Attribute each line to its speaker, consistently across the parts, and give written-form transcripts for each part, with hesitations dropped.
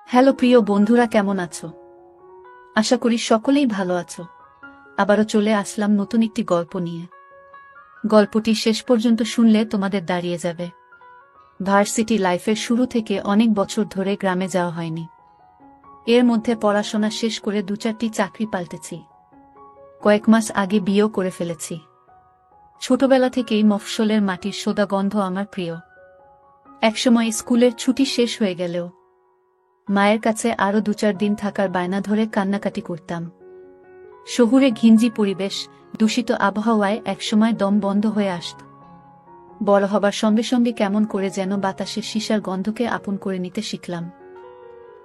Speaker 1: Hello প্রিয় বন্ধুরা, কেমন আছো? আশা করি সকলেই ভালো আছো। আবারও চলে আসলাম নতুন একটি গল্প নিয়ে। গল্পটি শেষ পর্যন্ত শুনলে তোমাদের দাঁড়িয়ে যাবে। ভার্সিটি লাইফের শুরু থেকে অনেক বছর ধরে গ্রামে যাওয়া হয়নি। এর মধ্যে পড়াশোনা শেষ করে 2-4টি চাকরি পাল্টেছি। কয়েক মাস আগে বিয়েও করে ফেলেছি। ছোটবেলা থেকেই মফস্বলের মাটির সোদা গন্ধ আমার প্রিয়। একসময় স্কুলের ছুটি শেষ হয়ে গেলেও মায়ের কাছে আরও 2-4 দিন থাকার বায়না ধরে কান্নাকাটি করতাম। শহুরে ঘিঞ্জি পরিবেশ, দূষিত আবহাওয়ায় একসময় দম বন্ধ হয়ে আসত। বড় হবার সঙ্গে সঙ্গে কেমন করে যেন বাতাসের সীসার গন্ধকে আপন করে নিতে শিখলাম।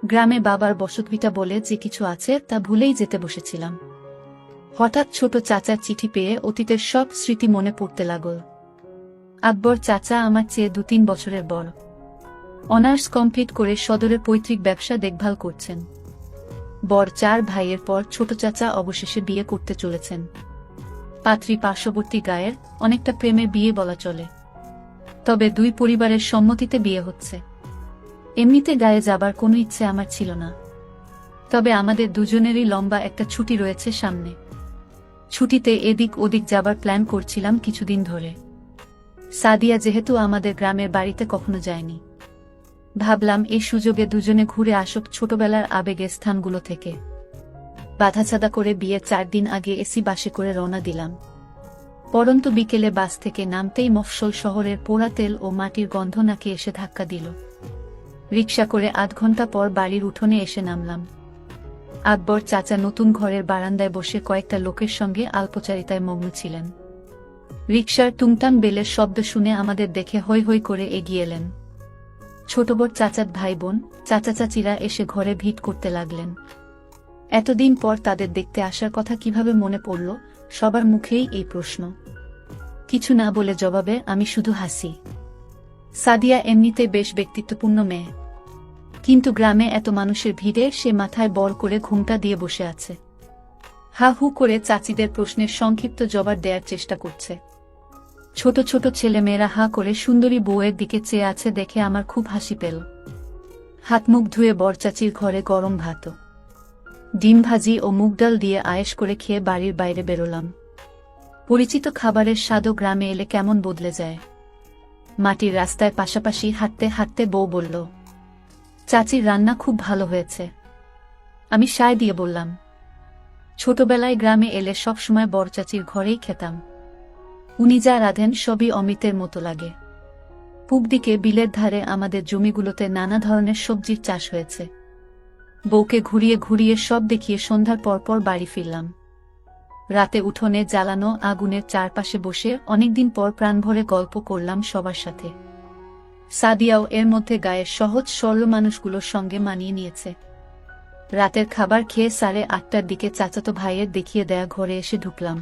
Speaker 1: গ্রামে বাবার বসতভিটা বলে যে কিছু আছে তা ভুলেই যেতে বসেছিলাম। হঠাৎ ছোট চাচার চিঠি পেয়ে অতীতের সব স্মৃতি মনে পড়তে লাগল। আকবর চাচা আমার চেয়ে 2-3 বছরের বড়। অনার্স কমপ্লিট করে সদরের পৈতৃক ব্যবসা দেখভাল করছেন। বড় 4 ভাইয়ের পর ছোট চাচা অবশেষে বিয়ে করতে চলেছেন। পাত্রী পার্শ্ববর্তী গায়ের, অনেকটা প্রেমের বিয়ে বলা চলে। তবে 2 পরিবারের সম্মতিতে বিয়ে হচ্ছে। এমনিতে গায়ে যাবার কোনো ইচ্ছে আমার ছিল না। তবে আমাদের দুজনেরই লম্বা একটা ছুটি রয়েছে সামনে। ছুটিতে এদিক ওদিক যাবার প্ল্যান করছিলাম কিছুদিন ধরে। সাদিয়া যেহেতু আমাদের গ্রামের বাড়িতে কখনো যায়নি, ভাবলাম এই সুযোগে দুজনে ঘুরে আসুক ছোটবেলার আবেগের স্থানগুলো থেকে। বাধাছাদা করে বিয়ের 4 দিন আগে এসি বাসে করে রওনা দিলাম। পরন্তু বিকেলে বাস থেকে নামতেই মফস্বল শহরের পোড়া তেল ও মাটির গন্ধ নাকে এসে ধাক্কা দিল। রিকশা করে 8 ঘন্টা পর বাড়ির উঠোনে এসে নামলাম। আকবর চাচা নতুন ঘরের বারান্দায় বসে কয়েকটা লোকের সঙ্গে আল্পচারিতায় মগ্ন ছিলেন। রিকশার টুংটাং বেলের শব্দ শুনে আমাদের দেখে হৈ হৈ করে এগিয়ে এলেন। ছোট বড় চাচাত ভাই বোন, চাচা চাচিরা এসে ঘরে ভিড় করতে লাগলেন। এতদিন পর তাদের দেখতে আসার কথা কিভাবে মনে পড়ল, সবার মুখেই এই প্রশ্ন। কিছু না বলে জবাবে আমি শুধু হাসি। সাদিয়া এমনিতে বেশ ব্যক্তিত্বপূর্ণ মেয়ে, কিন্তু গ্রামে এত মানুষের ভিড়ে সে মাথায় বড় করে ঘুমটা দিয়ে বসে আছে। হা হু করে চাচিদের প্রশ্নের সংক্ষিপ্ত জবাব দেওয়ার চেষ্টা করছে। ছোট ছোট ছেলেমেয়েরা হা করে সুন্দরী বউয়ের দিকে চেয়ে আছে দেখে আমার খুব হাসি পেল। হাত মুখ ধুয়ে বরচাচির ঘরে গরম ভাত, ডিম ভাজি ও মুগ ডাল দিয়ে আয়েশ করে খেয়ে বাড়ির বাইরে বেরোলাম। পরিচিত খাবারের স্বাদও গ্রামে এলে কেমন বদলে যায়। মাটির রাস্তায় পাশাপাশি হাঁটতে হাঁটতে বউ বলল, চাচির রান্না খুব ভালো হয়েছে। আমি সায় দিয়ে বললাম, ছোটবেলায় গ্রামে এলে সবসময় বরচাচির ঘরেই খেতাম। উনি যা রাঁধেন সবই অমৃতের মতো লাগে। পূব দিকে বিলের ধারে আমাদের জমিগুলোতে নানা ধরনের সবজির চাষ হয়েছে। বউকে ঘুরিয়ে ঘুরিয়ে সব দেখিয়ে সন্ধ্যার পরপর বাড়ি ফিরলাম। রাতে উঠোনে জ্বালানো আগুনের চারপাশে বসে অনেকদিন পর প্রাণ ভরে গল্প করলাম সবার সাথে। সাদিয়াও এর মধ্যে গায়ের সহজ সরল মানুষগুলোর সঙ্গে মানিয়ে নিয়েছে। রাতের খাবার খেয়ে 8:30টার দিকে চাচাতো ভাইয়ের দেখিয়ে দেয়া ঘরে এসে ঢুকলাম।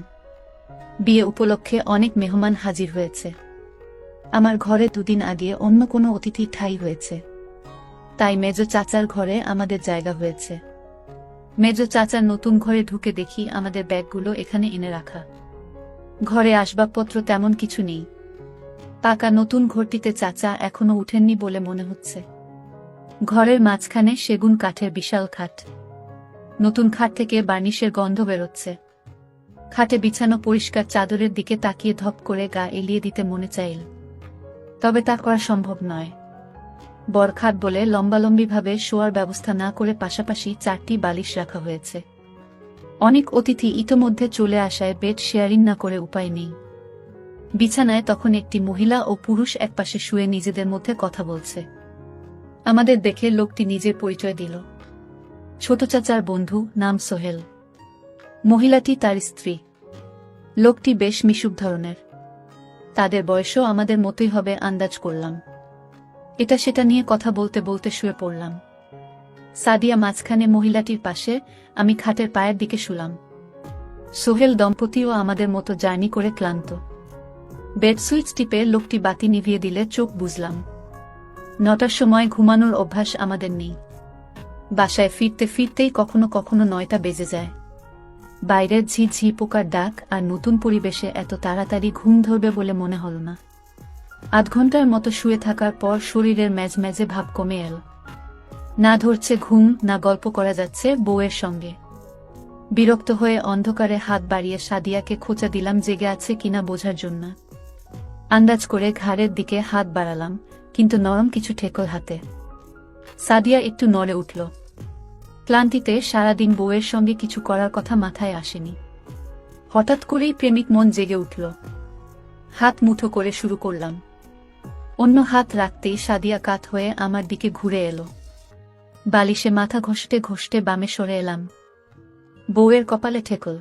Speaker 1: বিয়ে উপলক্ষে অনেক মেহমান হাজির হয়েছে। আমার ঘরে 2 দিন আগে অন্য কোনো অতিথি ঠাঁই হয়েছে, তাই মেজো চাচার ঘরে আমাদের জায়গা হয়েছে। মেজো চাচার নতুন ঘরে ঢুকে দেখি আমাদের ব্যাগগুলো এখানে এনে রাখা। ঘরে আসবাবপত্র তেমন কিছু নেই। পাকা নতুন ঘরটিতে চাচা এখনো উঠেননি বলে মনে হচ্ছে। ঘরের মাঝখানে সেগুন কাঠের বিশাল খাট। নতুন খাট থেকে বার্নিশের গন্ধ বেরোচ্ছে। খাটে বিছানো পরিষ্কার চাদরের দিকে তাকিয়ে ধপ করে গা এলিয়ে দিতে মনে চাইল, তবে তা করা সম্ভব নয়। বরখাট বলে লম্বালম্বিভাবে শোয়ার ব্যবস্থা না করে পাশাপাশি 4টি বালিশ রাখা হয়েছে। অনেক অতিথি ইতোমধ্যে চলে আসায় বেড শেয়ারিং না করে উপায় নেই। বিছানায় তখন একটি মহিলা ও পুরুষ একপাশে শুয়ে নিজেদের মধ্যে কথা বলছে। আমাদের দেখে লোকটি নিজের পরিচয় দিল। ছোট চাচার বন্ধু, নাম সোহেল। মহিলাটি তার স্ত্রী। লোকটি বেশ মিশুক ধরনের। তাদের বয়সও আমাদের মতোই হবে আন্দাজ করলাম। এটা সেটা নিয়ে কথা বলতে বলতে শুয়ে পড়লাম। সাদিয়া মাঝখানে মহিলাটির পাশে, আমি খাটের পায়ের দিকে শুলাম। সোহেল দম্পতিও আমাদের মতো জার্নি করে ক্লান্ত। বেড সুইচ টিপে লোকটি বাতি নিভিয়ে দিলে চোখ বুঝলাম। 9টার সময় ঘুমানোর অভ্যাস আমাদের নেই। বাসায় ফিরতে ফিরতেই কখনো কখনো 9টা বেজে যায়। বাইরের ঝিঝি পোকার ডাক আর নতুন পরিবেশে এত তাড়াতাড়ি ঘুম ধরবে বলে মনে হল না। 8 ঘন্টার মতো শুয়ে থাকার পর শরীরের ম্যাজম্যাজে ভাব কমে এল। না ধরছে ঘুম, না গল্প করা যাচ্ছে বউয়ের সঙ্গে। বিরক্ত হয়ে অন্ধকারে হাত বাড়িয়ে সাদিয়াকে খোঁচা দিলাম জেগে আছে কিনা বোঝার জন্য। আন্দাজ করে ঘাড়ের দিকে হাত বাড়ালাম, কিন্তু নরম কিছু ঠেকল হাতে। সাদিয়া একটু নড়ে উঠল। ক্লান্তিতে সারাদিন বউয়ের সঙ্গে কিছু করার কথা মাথায় আসেনি। হঠাৎ করেই প্রেমিক মন জেগে উঠল। হাত মুঠো করে শুরু করলাম। অন্য হাত রাখতেই সাদিয়া কাত হয়ে আমার দিকে ঘুরে এলো। বালিশে মাথা ঘষতে ঘষতে বামে সরে এলাম। বউয়ের কপালে ঠেকল।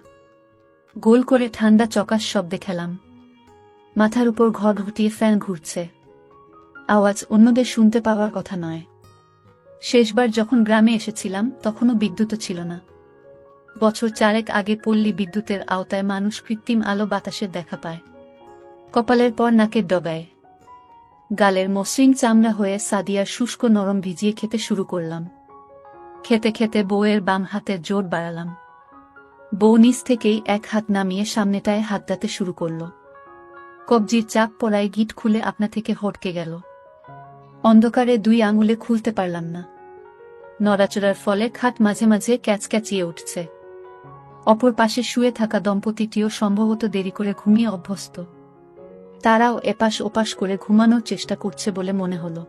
Speaker 1: গোল করে ঠান্ডা চকাস শব্দে খেলাম। মাথার উপর ঘর ঘুটিয়ে ফ্যান ঘুরছে। আওয়াজ অন্যদের শুনতে পাওয়ার কথা নয়। শেষবার যখন গ্রামে এসেছিলাম তখনও বিদ্যুৎ ছিল না। বছর 4 আগে পল্লী বিদ্যুতের আওতায় মানুষ কৃত্রিম আলো বাতাসের দেখা পায়। কপালের পর নাকের ডগায়। গালের মসৃণ চামড়া হয়ে সাদিয়ার শুষ্ক নরম ভিজিয়ে খেতে শুরু করলাম। খেতে খেতে বউয়ের বাম হাতের জোর বাড়ালাম। বউ নিচ থেকেই এক হাত নামিয়ে সামনেটায় হাত দাতে শুরু করল। কবজির চাপ পড়ায় গিট খুলে আপনা থেকে হটকে গেল। অন্ধকারে 2 আঙুলে খুলতে পারলাম না। নড়াচড়ার ফলে খাট মাঝে মাঝে ক্যাচক্যাচিয়ে উঠছে। অপর পাশে শুয়ে থাকা দম্পতিটিও সম্ভবত দেরি করে ঘুমিয়ে অভ্যস্ত। তারাও এপাশ ওপাশ করে ঘুমানোর চেষ্টা করছে বলে মনে হলো।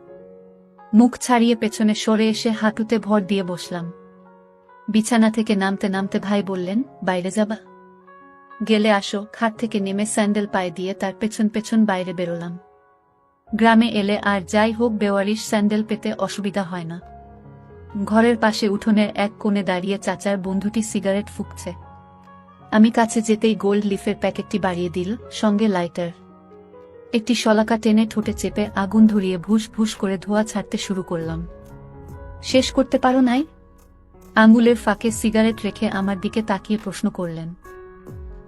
Speaker 1: মুখ ছাড়িয়ে পেছনে সরে এসে হাঁটুতে ভর দিয়ে বসলাম। বিছানা থেকে নামতে নামতে ভাই বললেন, বাইরে যাবা? গেলে আসো। খাট থেকে নেমে স্যান্ডেল পায়ে দিয়ে তার পেছন পেছন বাইরে বেরোলাম। গ্রামে এলে আর যাই হোক বেওয়ারিশ স্যান্ডেল পেতে অসুবিধা হয় না। ঘরের পাশে উঠোনের এক কোণে দাঁড়িয়ে চাচার বন্ধুটি সিগারেট ফুঁকছে। আমি কাছে যেতেই গোল্ড লিফের প্যাকেটটি বাড়িয়ে দিল, সঙ্গে লাইটার। একটি শলাকা টেনে ঠোঁটে চেপে আগুন ধরিয়ে ভুস ভুস করে ধোঁয়া ছাড়তে শুরু করলাম। শেষ করতে পারো নাই? আঙুলের ফাঁকে সিগারেট রেখে আমার দিকে তাকিয়ে প্রশ্ন করলেন।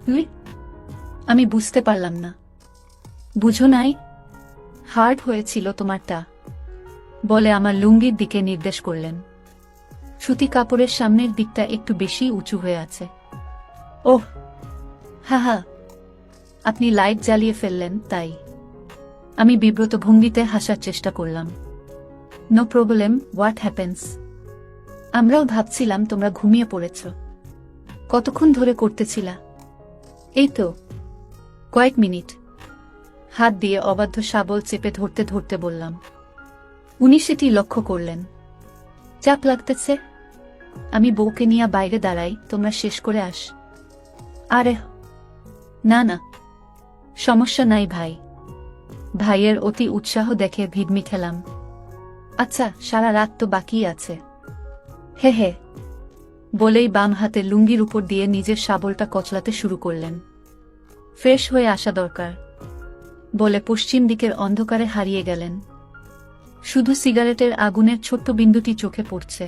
Speaker 1: তুই? আমি বুঝতে পারলাম না। বুঝো নাই? হার্ড হয়েছিল তোমারটা, বলে আমার লুঙ্গির দিকে নির্দেশ করলেন। সুতি কাপড়ের সামনের দিকটা একটু বেশি উঁচু হয়ে আছে। ওহ, হা হা, আপনি লাইট জ্বালিয়ে ফেললেন তাই। আমি বিব্রত ভঙ্গিতে হাসার চেষ্টা করলাম। No problem, what happens? আমরাও ভাবছিলাম তোমরা ঘুমিয়ে পড়েছ। কতক্ষণ ধরে করতেছিলা? এই তো কয়েক মিনিট। হাত দিয়ে অবাধ্য শাবল চেপে ধরতে ধরতে বললাম। উনি সেটি লক্ষ্য করলেন। চাপ লাগতেছে? আমি বউকে নিয়ে বাইরে দাঁড়াই, তোমরা শেষ করে আস। আরে না না, সমস্যা নাই ভাই। ভাইয়ের অতি উৎসাহ দেখে ভিড়মি খেলাম। আচ্ছা, সারা রাত তো বাকি আছে। হে হে, বলেই বাম হাতে লুঙ্গির উপর দিয়ে নিজের শাবলটা কচলাতে শুরু করলেন। ফ্রেশ হয়ে আসা দরকার, বলে পশ্চিম দিকের অন্ধকারে হারিয়ে গেলেন। শুধু সিগারেটের আগুনের ছোট্ট বিন্দুটি চোখে পড়ছে।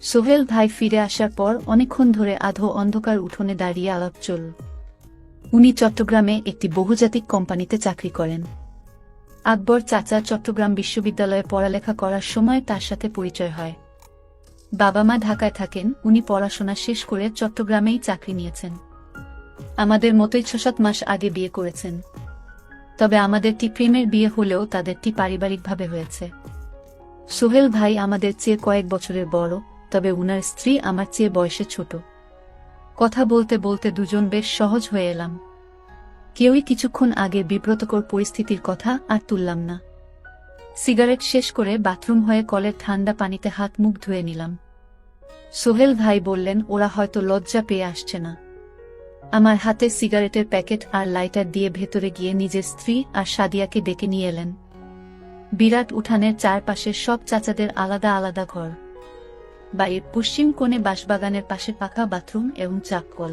Speaker 1: সোহেল ভাই ফিরে আসার পর অনেকক্ষণ ধরে আধো অন্ধকার উঠোনে দাঁড়িয়ে আলাপ চল। উনি চট্টগ্রামে একটি বহুজাতিক কোম্পানিতে চাকরি করেন। আকবর চাচা চট্টগ্রাম বিশ্ববিদ্যালয়ে পড়ালেখা করার সময় তার সাথে পরিচয় হয়। বাবা মা ঢাকায় থাকেন, উনি পড়াশোনা শেষ করে চট্টগ্রামেই চাকরি নিয়েছেন। আমাদের মতোই 6-7 মাস আগে বিয়ে করেছেন। তবে আমাদেরটি প্রেমের বিয়ে হলেও তাদেরটি পারিবারিকভাবে হয়েছে। সোহেল ভাই আমাদের চেয়ে কয়েক বছরের বড়, তবে উনার স্ত্রী আমার চেয়ে বয়সে ছোট। কথা বলতে বলতে দুজন বেশ সহজ হয়ে এলাম। কেউই কিছুক্ষণ আগে বিব্রতকর পরিস্থিতির কথা আর তুললাম না। সিগারেট শেষ করে বাথরুম হয়ে কলের ঠান্ডা পানিতে হাত মুখ ধুয়ে নিলাম। সোহেল ভাই বললেন, ওরা হয়তো লজ্জা পেয়ে আসছে না। আমার হাতে সিগারেটের প্যাকেট আর লাইটার দিয়ে ভেতরে গিয়ে নিজের স্ত্রী আর সাদিয়াকে ডেকে নিয়ে এলেন। বিরাট উঠানের চারপাশে সব চাচাদের আলাদা আলাদা ঘর। বাড়ির পশ্চিম কোণে বাঁশবাগানের পাশে পাকা বাথরুম এবং চাপকল।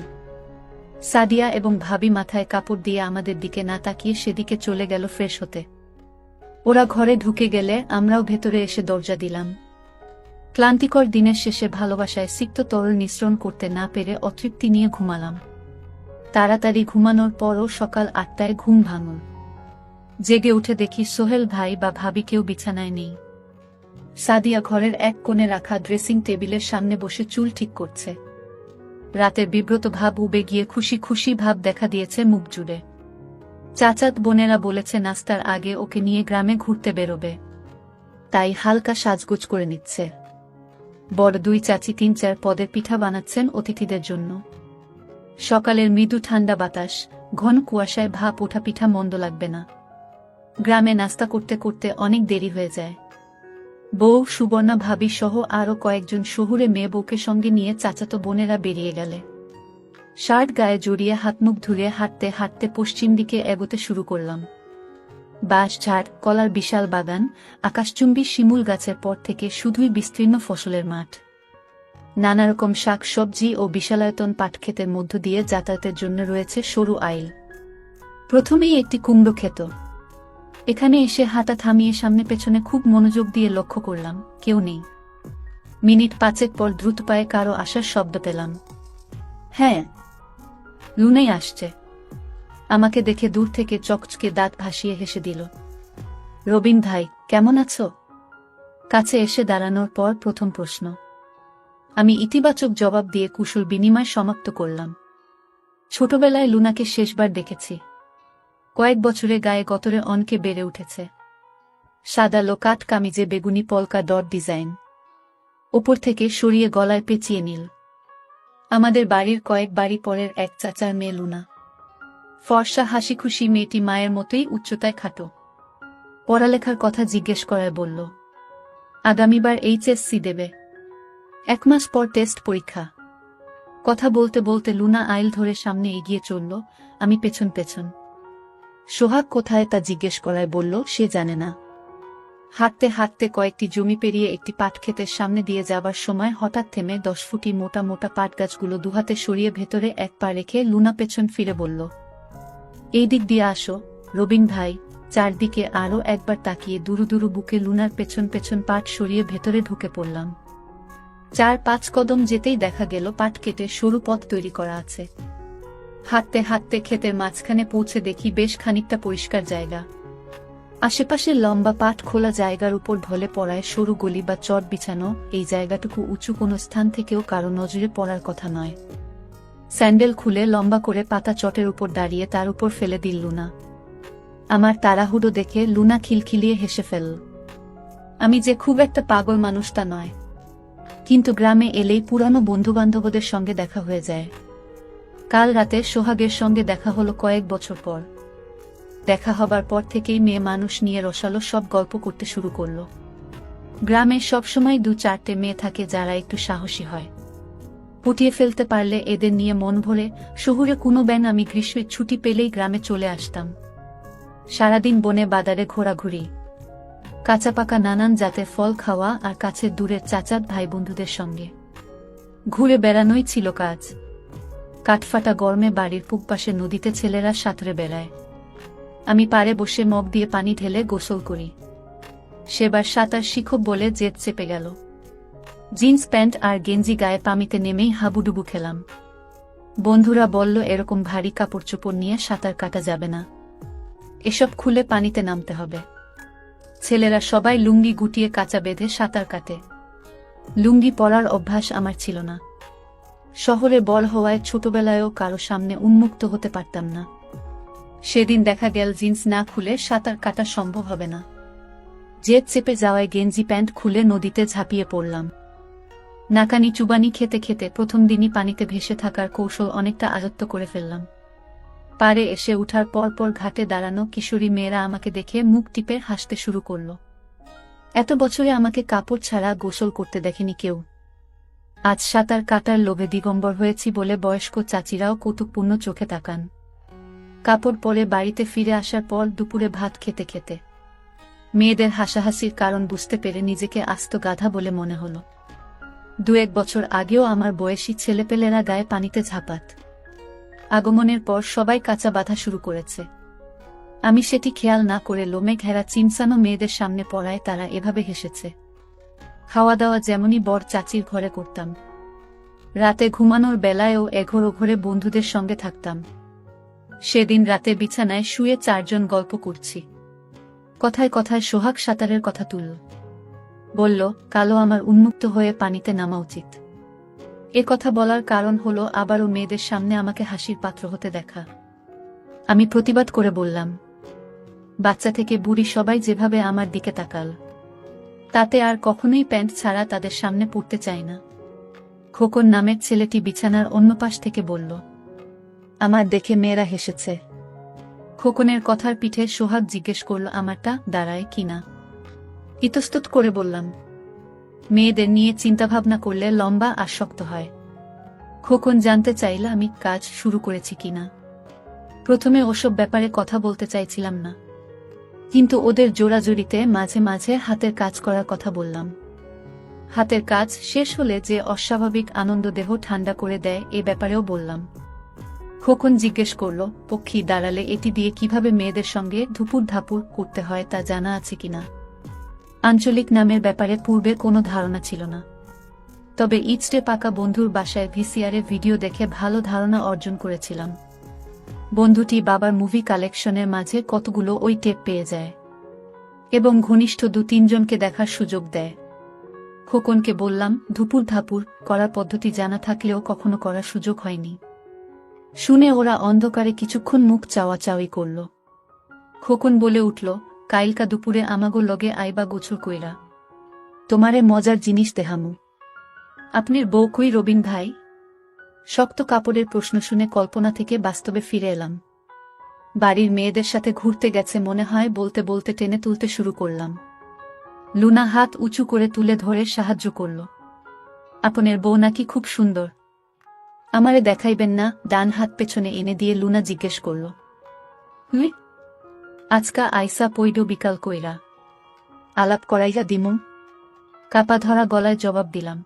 Speaker 1: সাদিয়া এবং ভাবি মাথায় কাপড় দিয়ে আমাদের দিকে না তাকিয়ে সেদিকে চলে গেল ফ্রেশ হতে। ওরা ঘরে ঢুকে গেলে আমরাও ভেতরে এসে দরজা দিলাম। ক্লান্তিকর দিনের শেষে ভালোবাসায় সিক্ত তরল নিঃসরণ করতে না পেরে অতৃপ্তি নিয়ে ঘুমালাম। তাড়াতাড়ি ঘুমানোর পরও সকাল 8টায় ঘুম ভাঙল। জেগে উঠে দেখি সোহেল ভাই বা ভাবি কেউ বিছানায় নেই। সাদিয়া ঘরের এক কোণে রাখা ড্রেসিং টেবিলের সামনে বসে চুল ঠিক করছে। রাতের বিব্রত ভাব উবে গিয়ে খুশি খুশি ভাব দেখা দিয়েছে মুখ জুড়ে। চাচাত বোনেরা বলেছে নাস্তার আগে ওকে নিয়ে গ্রামে ঘুরতে বেরোবে, তাই হালকা সাজগোজ করে নিচ্ছে। বড় দুই চাচি ৩-৪ পদের পিঠা বানাচ্ছেন অতিথিদের জন্য। সকালের মৃদু ঠান্ডা বাতাস, ঘন কুয়াশায় ভাপ ওঠা পিঠা মন্দ লাগবে না। গ্রামে নাস্তা করতে করতে অনেক দেরি হয়ে যায়। বউ, সুবর্ণা ভাবি সহ আরও কয়েকজন শহুরে মেয়ে বউকে সঙ্গে নিয়ে চাচাতো বোনেরা বেরিয়ে গেলে। শার্ট গায়ে জড়িয়ে হাতমুখ ধুয়ে হাঁটতে হাঁটতে পশ্চিম দিকে এগোতে শুরু করলাম। বাঁশ ঝাড়, কলার বিশাল বাগান, আকাশচুম্বী শিমুল গাছের পর থেকে শুধুই বিস্তীর্ণ ফসলের মাঠ। নানারকম শাক সবজি ও বিশালায়তন পাটক্ষেতের মধ্য দিয়ে যাতায়াতের জন্য রয়েছে সরু আইল। প্রথমেই একটি কুমড়ো ক্ষেত। এখানে এসে হাঁটা থামিয়ে সামনে পেছনে খুব মনোযোগ দিয়ে লক্ষ্য করলাম, কেউ নেই। মিনিট ৫ পর দ্রুত পায়ে কারো আসার শব্দ পেলাম। হ্যাঁ, লুনাই আসছে। আমাকে দেখে দূর থেকে চকচকে দাঁত ভাসিয়ে হেসে দিল। রবিন ভাই, কেমন আছো? কাছে এসে দাঁড়ানোর পর প্রথম প্রশ্ন। আমি ইতিবাচক জবাব দিয়ে কুশল বিনিময় সমাপ্ত করলাম। ছোটবেলায় লুনাকে শেষবার দেখেছি। কয়েক বছরে গায়ে গতরে অনকে বেড়ে উঠেছে। সাদা লোকাট কামিজে বেগুনি পলকা ডট ডিজাইন, ওপর থেকে সরিয়ে গলায় পেঁচিয়ে নীল। আমাদের বাড়ির কয়েক বাড়ি পরের এক চাচার মেয়ে লুনা। ফর্সা হাসি খুশি মেয়েটি মায়ের মতোই উচ্চতায় খাটো। পড়ালেখার কথা জিজ্ঞেস করায় বলল, আগামীবার এইচএসসি দেবে। ১ মাস পর টেস্ট পরীক্ষা। কথা বলতে বলতে লুনা আইল ধরে সামনে এগিয়ে চলল, আমি পেছন পেছন। সোহাগ কোথায় তা জিজ্ঞেস করায় বলল সে জানে না। হাঁটতে হাঁটতে কয়েকটি জমি পেরিয়ে একটি পাট ক্ষেতের সামনে দিয়ে যাবার সময় হঠাৎ থেমে ১০ ফুটি মোটা মোটা পাট গাছগুলো দুহাতে সরিয়ে ভেতরে এক পা রেখে লুনা পেছন ফিরে বলল, এই দিক দিয়ে আসো রবিন ভাই। চারদিকে আরও একবার তাকিয়ে দুরু দুরু বুকে লুনার পেছন পেছন পাট সরিয়ে ভেতরে ঢুকে পড়লাম। ৪-৫ কদম যেতেই দেখা গেল পাট কেটে সরু পথ তৈরি করা আছে। হাঁটতে হাঁটতে ক্ষেতের মাঝখানে পৌঁছে দেখি বেশ খানিকটা পরিষ্কার জায়গা। আশেপাশে লম্বা পাট খোলা জায়গার উপর ঢলে পড়ায় সরু গলি বা চট বিছানো। এই জায়গাটুকু উঁচু কোনো স্থান থেকেও কারো নজরে পড়ার কথা নয়। স্যান্ডেল খুলে লম্বা করে পাতা চটের উপর দাঁড়িয়ে তার উপর ফেলে দিল লুনা। আমার তাড়াহুড়ো দেখে লুনা খিলখিলিয়ে হেসে ফেলল। আমি যে খুব একটা পাগল মানুষ তা নয়, কিন্তু গ্রামে এলেই পুরানো বন্ধুবান্ধবদের সঙ্গে দেখা হয়ে যায়। কাল রাতে সোহাগের সঙ্গে দেখা হলো কয়েক বছর পর। দেখা হবার পর থেকেই মেয়ে মানুষ নিয়ে রসালো সব গল্প করতে শুরু করল। গ্রামে সবসময় ২-৪টে মেয়ে থাকে যারা একটু সাহসী হয়। পুটিয়ে ফেলতে পারলে এদের নিয়ে মন ভরে। শহুরে কোনো ব্যান আমি গ্রীষ্মের ছুটি পেলেই গ্রামে চলে আসতাম। সারাদিন বনে বাদারে ঘোরাঘুরি, কাঁচা পাকা নানান জাতের ফল খাওয়া আর কাছের দূরের চাচাত ভাই বন্ধুদের সঙ্গে ঘুরে বেড়ানোই ছিল কাজ। কাঠফাটা গরমে বাড়ির পুবপাশে নদীতে ছেলেরা সাঁতরে বেড়ায়। আমি পাড়ে বসে মগ দিয়ে পানি ঢেলে গোসল করি। সেবার সাঁতার শিখব বলে জেদ চেপে গেল। জিন্স প্যান্ট আর গেঞ্জি গায়ে পানিতে নেমেই হাবুডুবু খেলাম। বন্ধুরা বলল এরকম ভারী কাপড় চোপড় নিয়ে সাঁতার কাটা যাবে না, এসব খুলে পানিতে নামতে হবে। ছেলেরা সবাই লুঙ্গি গুটিয়ে কাঁচা বেঁধে সাঁতার কাটে। লুঙ্গি পরার অভ্যাস আমার ছিল না। শহরে বড় হওয়ায় ছোটবেলায়ও কারো সামনে উন্মুক্ত হতে পারতাম না। সেদিন দেখা গেল জিন্স না খুলে সাঁতার কাটা সম্ভব হবে না। জেদ চেপে যাওয়ায় গেঞ্জি প্যান্ট খুলে নদীতে ঝাঁপিয়ে পড়লাম। নাকানি চুবানি খেতে খেতে প্রথম দিনই পানিতে ভেসে থাকার কৌশল অনেকটা আয়ত্ত করে ফেললাম। পাড়ে এসে উঠার পর পর ঘাটে দাঁড়ানো কিশোরী মেয়েরা আমাকে দেখে মুখ টিপে হাসতে শুরু করল। এত বছরে আমাকে কাপড় ছাড়া গোসল করতে দেখেনি কেউ। আজ সাঁতার কাটার লোভে দিগম্বর হয়েছি বলে বয়স্ক চাচিরাও কৌতুকপূর্ণ চোখে তাকান। কাপড় পরে বাড়িতে ফিরে আসার পর দুপুরে ভাত খেতে খেতে মেয়েদের হাসাহাসির কারণ বুঝতে পেরে নিজেকে আস্ত গাধা বলে মনে হলো। ২-১ বছর আগেও আমার বয়সী ছেলেপেলেরা গায়ে পানিতে ঝাঁপাত। আগমনের পর সবাই কাঁচা বাঁধা শুরু করেছে। আমি সেটি খেয়াল না করে লোমে ঘেরা চিমসানো মেয়েদের সামনে পড়ায় তারা এভাবে হেসেছে। খাওয়া দাওয়া যেমনই বর চাচির ঘরে করতাম। রাতে ঘুমানোর বেলায়ও এঘর ওঘরে বন্ধুদের সঙ্গে থাকতাম। সেদিন রাতে বিছানায় শুয়ে ৪ জন গল্প করছি। কথায় কথায় সোহাগ সাঁতারের কথা তুলল। বলল, কালো আমার উন্মুক্ত হয়ে পানিতে নামা উচিত। এ কথা বলার কারণ হলো আবারও মেয়েদের সামনে আমাকে হাসির পাত্র হতে দেখা। আমি প্রতিবাদ করে বললাম, বাচ্চা থেকে বুড়ি সবাই যেভাবে আমার দিকে তাকাল, তাতে আর কখনোই প্যান্ট ছাড়া তাদের সামনে পড়তে চায় না। খোকন নামের ছেলেটি বিছানার অন্য পাশ থেকে বলল, আমার দেখে মেয়েরা হেসেছে। খোকনের কথার পিঠে সোহাগ জিজ্ঞেস করল, আমারটা দাঁড়ায় কিনা। ইতস্তত করে বললাম, মেয়েদের নিয়ে চিন্তাভাবনা করলে লম্বা আর শক্ত হয়। খোকন জানতে চাইল আমি কাজ শুরু করেছি কিনা। প্রথমে ওসব ব্যাপারে কথা বলতে চাইছিলাম না, কিন্তু ওদের জোড়াজুড়িতে মাঝে মাঝে হাতের কাজ করার কথা বললাম। হাতের কাজ শেষ হলে যে অস্বাভাবিক আনন্দ দেহ ঠান্ডা করে দেয় এ ব্যাপারেও বললাম। খোকন জিজ্ঞেস করল, পক্ষী দাঁড়ালে এটি দিয়ে কিভাবে মেয়েদের সঙ্গে ধুপুর ধাপুর করতে হয় তা জানা আছে কিনা। আঞ্চলিক নামের ব্যাপারে পূর্বে কোনো ধারণা ছিল না, তবে ইচড়ে পাকা বন্ধুর বাসায় ভিসিআরে ভিডিও দেখে ভালো ধারণা অর্জন করেছিলাম। বন্ধুটি বাবার মুভি কালেকশনের মাঝে কতগুলো ওই টেপ পেয়ে যায় এবং ঘনিষ্ঠ 2-3 জনকে দেখার সুযোগ দেয়। খোকনকে বললাম, ধুপুর ধাপুর করার পদ্ধতি জানা থাকলেও কখনো করার সুযোগ হয়নি। শুনে ওরা অন্ধকারে কিছুক্ষণ মুখ চাওয়াচাওয়ি করল। খোকন বলে উঠল, কাইলকা দুপুরে আমাগো লগে আইবা গোছর কইরা, তোমারে মজার জিনিস দেহামু। আপনির বউ কই রবিন ভাই? শক্ত কাপড়ের প্রশ্ন শুনে কল্পনা থেকে বাস্তবে ফিরে এলাম। বাড়ির মেয়েদের সাথে ঘুরতে গেছে মনে হয় বলতে বলতে টেনে তুলতে শুরু করলাম। লুনা হাত উঁচু করে তুলে ধরে সাহায্য করল। আপনের বউ নাকি খুব সুন্দর, আমারে দেখাইবেন না? ডান হাত পেছনে এনে দিয়ে লুনা জিজ্ঞেস করল, হুই আজকা আইসা পইডো বিকাল কইরা, আলাপ করাইয়া দিমু? কাপা ধরা গলায় জবাব দিলাম।